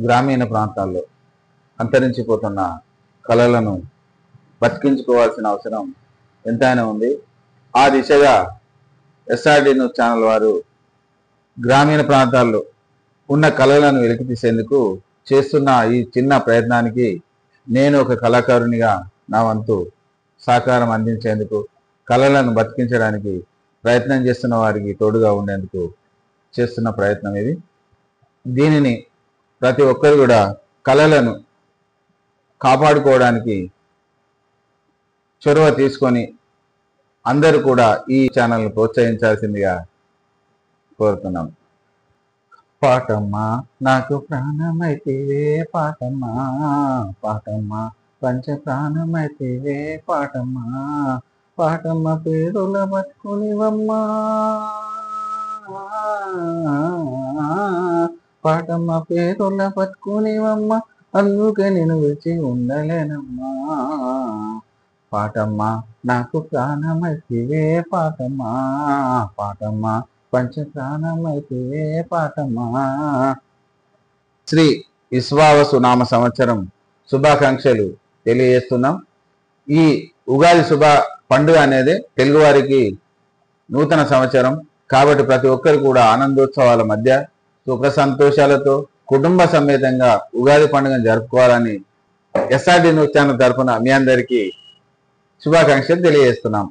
గ్రామీణ ప్రాంతాల్లో అంతరించిపోతున్న కళలను బతికించుకోవాల్సిన అవసరం ఎంతైనా ఉంది. ఆ దిశగా ఎస్ఆర్డి న్యూస్ ఛానల్ వారు గ్రామీణ ప్రాంతాల్లో ఉన్న కళలను వెలికితీసేందుకు చేస్తున్న ఈ చిన్న ప్రయత్నానికి నేను ఒక కళాకారునిగా నా వంతు సహకారం అందించేందుకు, కళలను బతికించడానికి ప్రయత్నం చేస్తున్న వారికి తోడుగా ఉండేందుకు చేస్తున్న ప్రయత్నం ఇది. దీనిని ప్రతి ఒక్కరు కూడా కళలను కాపాడుకోవడానికి చొరవ తీసుకొని అందరూ కూడా ఈ ఛానల్ను ప్రోత్సహించాల్సిందిగా కోరుతున్నాం. పాటమ్మా నాకు ప్రాణమైతివే పాటమ్మా, పాటమ్మా పంచ ప్రాణమైతివే పాటమ్మా, పాటమ్మ పేరుల బతుకునివమ్మా, పాటమ్మ పేరుల బతుకునివమ్మ, అందుకే నేను విడిచి ఉండలేనమ్మా, పాటమ్మా నాకు ప్రాణమైతివే పాటమ్మా, పాటమ్మా పంచ ప్రాణమైతివే పాటమ్మా. శ్రీ విశ్వావసు నామ సంవత్సరం శుభాకాంక్షలు తెలియజేస్తున్నాం. ఈ ఉగాది శుభ పండుగ అనేది తెలుగువారికి నూతన సంవత్సరం కాబట్టి ప్రతి ఒక్కరు కూడా ఆనందోత్సవాల మధ్య సుఖ సంతోషాలతో కుటుంబ సమేతంగా ఉగాది పండుగను జరుపుకోవాలని ఎస్ఆర్డి న్యూస్ ఛానల్ తరఫున మీ అందరికీ శుభాకాంక్షలు తెలియజేస్తున్నాం.